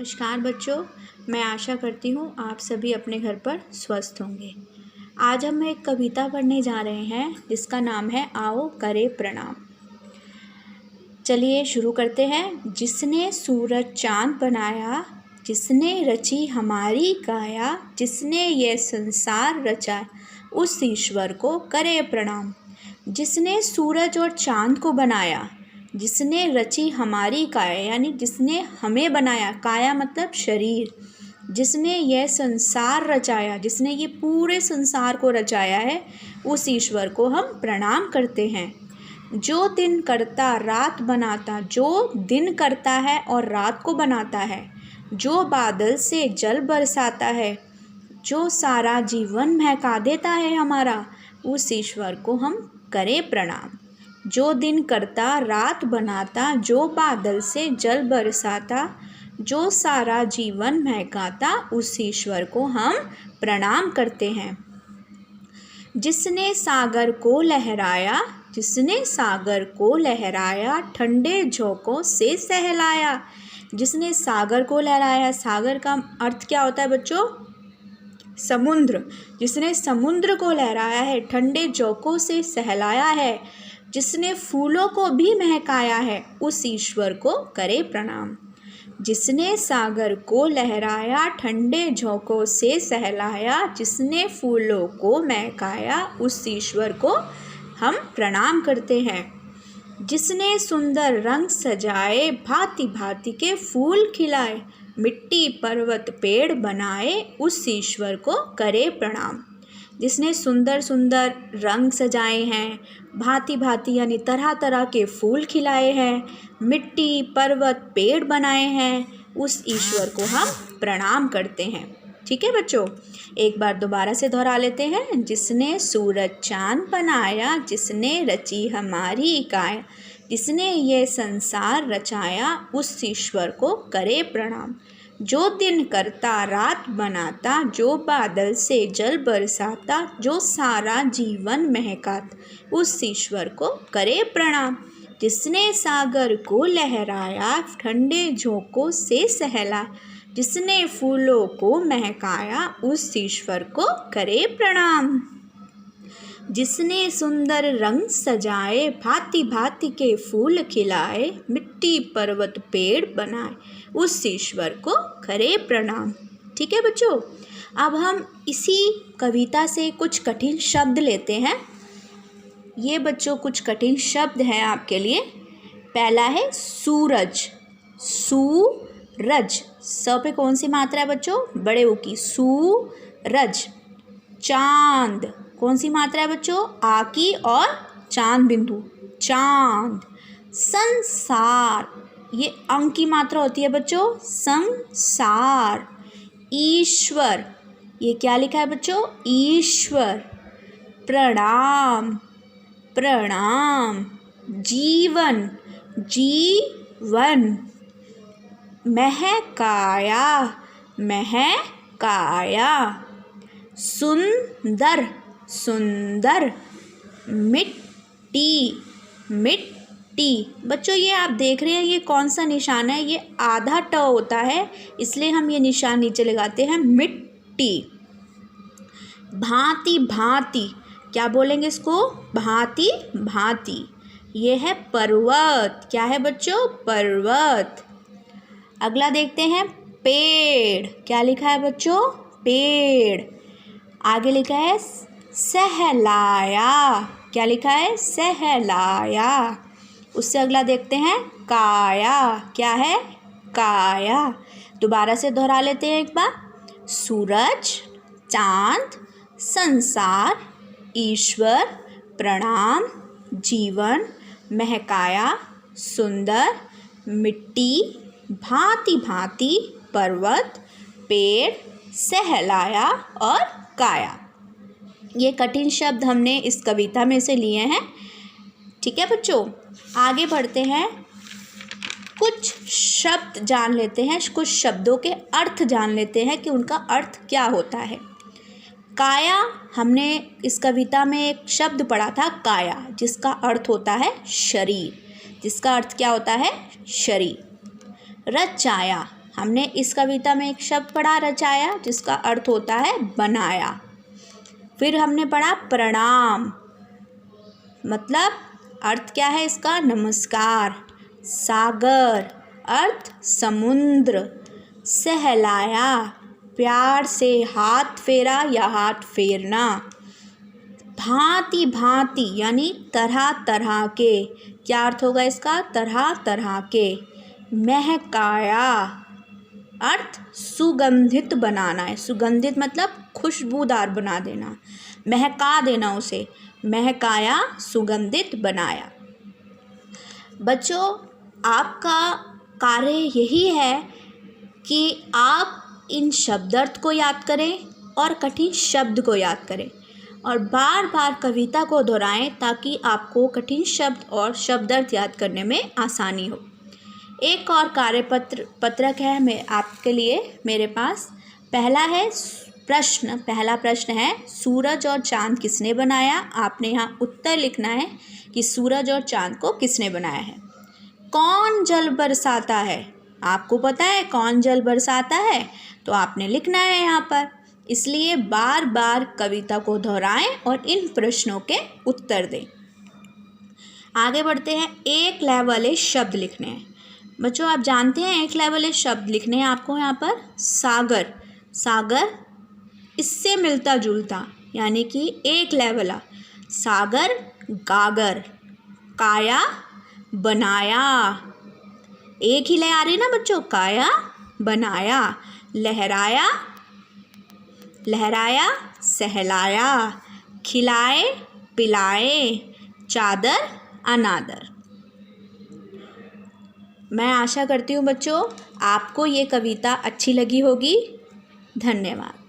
नमस्कार बच्चों, मैं आशा करती हूँ आप सभी अपने घर पर स्वस्थ होंगे। आज हम एक कविता पढ़ने जा रहे हैं जिसका नाम है आओ करे प्रणाम। चलिए शुरू करते हैं। जिसने सूरज चांद बनाया, जिसने रची हमारी काया, जिसने ये संसार रचा, उस ईश्वर को करे प्रणाम। जिसने सूरज और चांद को बनाया, जिसने रची हमारी काया यानी जिसने हमें बनाया, काया मतलब शरीर, जिसने यह संसार रचाया, जिसने ये पूरे संसार को रचाया है, उस ईश्वर को हम प्रणाम करते हैं। जो दिन करता रात बनाता, जो दिन करता है और रात को बनाता है, जो बादल से जल बरसाता है, जो सारा जीवन महका देता है हमारा, उस ईश्वर को हम करें प्रणाम। जो दिन करता रात बनाता, जो बादल से जल बरसाता, जो सारा जीवन महकाता, उस ईश्वर को हम प्रणाम करते हैं। जिसने सागर को लहराया, जिसने सागर को लहराया, ठंडे झोंकों से सहलाया। जिसने सागर को लहराया, सागर का अर्थ क्या होता है बच्चों? समुद्र। जिसने समुद्र को लहराया है, ठंडे झोंकों से सहलाया है, जिसने फूलों को भी महकाया है, उस ईश्वर को करे प्रणाम। जिसने सागर को लहराया, ठंडे झोंकों से सहलाया, जिसने फूलों को महकाया, उस ईश्वर को हम प्रणाम करते हैं। जिसने सुंदर रंग सजाए, भांति भांति के फूल खिलाए, मिट्टी पर्वत पेड़ बनाए, उस ईश्वर को करे प्रणाम। जिसने सुंदर सुंदर रंग सजाए हैं, भांति भांति यानी तरह तरह के फूल खिलाए हैं, मिट्टी पर्वत पेड़ बनाए हैं, उस ईश्वर को हम प्रणाम करते हैं। ठीक है बच्चों, एक बार दोबारा से दोहरा लेते हैं। जिसने सूरज चांद बनाया, जिसने रची हमारी काया, जिसने ये संसार रचाया, उस ईश्वर को करे प्रणाम। जो दिन करता रात बनाता, जो बादल से जल बरसाता, जो सारा जीवन महकाता, उस ईश्वर को करे प्रणाम। जिसने सागर को लहराया, ठंडे झोंकों से सहला, जिसने फूलों को महकाया, उस ईश्वर को करे प्रणाम। जिसने सुंदर रंग सजाए, भांति भांति के फूल खिलाए, मिट्टी पर्वत पेड़ बनाए, उस ईश्वर को करे प्रणाम। ठीक है बच्चों, अब हम इसी कविता से कुछ कठिन शब्द लेते हैं। ये बच्चों कुछ कठिन शब्द हैं आपके लिए। पहला है सूरज, सूरज, स पे कौन सी मात्रा है बच्चों? बड़े ऊ की, सूरज। चांद, कौन सी मात्रा है बच्चों? आ की और चांद बिंदु, चांद। संसार, ये अंग की मात्रा होती है बच्चों, संसार। ईश्वर, ये क्या लिखा है बच्चों? ईश्वर। प्रणाम, प्रणाम। जीवन, जीवन। महकाया, महकाया। सुंदर, सुंदर। मिट्टी, मिट्टी। बच्चों ये आप देख रहे हैं ये कौन सा निशान है? ये आधा ट होता है, इसलिए हम ये निशान नीचे लगाते हैं, मिट्टी। भांति भांति, क्या बोलेंगे इसको? भांति भांति। ये है पर्वत, क्या है बच्चों? पर्वत। अगला देखते हैं, पेड़, क्या लिखा है बच्चों? पेड़। आगे लिखा है सहलाया, क्या लिखा है? सहलाया। उससे अगला देखते हैं, काया, क्या है? काया। दोबारा से दोहरा लेते हैं एक बार। सूरज, चांद, संसार, ईश्वर, प्रणाम, जीवन, महकाया, सुंदर, मिट्टी, भांति भांति, पर्वत, पेड़, सहलाया और काया। ये कठिन शब्द हमने इस कविता में से लिए हैं। ठीक है बच्चों, आगे बढ़ते हैं। कुछ शब्द जान लेते हैं, कुछ शब्दों के अर्थ जान लेते हैं कि उनका अर्थ क्या होता है। काया, हमने इस कविता में एक शब्द पढ़ा था काया, जिसका अर्थ होता है शरीर। जिसका अर्थ क्या होता है? शरीर। रचाया, हमने इस कविता में एक शब्द पढ़ा रचाया जिसका अर्थ होता है बनाया। फिर हमने पढ़ा प्रणाम, मतलब अर्थ क्या है इसका, नमस्कार। सागर अर्थ समुद्र। सहलाया प्यार से हाथ फेरा या हाथ फेरना। भांति भांति यानी तरह तरह के, क्या अर्थ होगा इसका, तरह तरह के। महकाया अर्थ सुगंधित बनाना है। सुगंधित मतलब खुशबूदार बना देना, महका देना उसे। महकाया सुगंधित बनाया। बच्चों, आपका कार्य यही है कि आप इन शब्दार्थ को याद करें और कठिन शब्द को याद करें और बार बार कविता को दोहराएं ताकि आपको कठिन शब्द और शब्दार्थ याद करने में आसानी हो। एक और पत्रक है मैं आपके लिए मेरे पास। पहला प्रश्न है, सूरज और चांद किसने बनाया। आपने यहाँ उत्तर लिखना है कि सूरज और चांद को किसने बनाया है। कौन जल बरसाता है, आपको पता है कौन जल बरसाता है, तो आपने लिखना है यहाँ पर। इसलिए बार बार कविता को दोहराएं और इन प्रश्नों के उत्तर दें। आगे बढ़ते हैं। एक लय वाले शब्द लिखने हैं। बच्चों, आप जानते हैं एक लय वाले शब्द लिखने हैं आपको यहाँ पर। सागर, सागर इससे मिलता जुलता यानी कि एक लय वाला। सागर गागर। काया बनाया, एक ही लय आ रही ना बच्चों, काया बनाया। लहराया, लहराया सहलाया। खिलाए पिलाए, चादर अनादर। मैं आशा करती हूँ बच्चों आपको ये कविता अच्छी लगी होगी। धन्यवाद।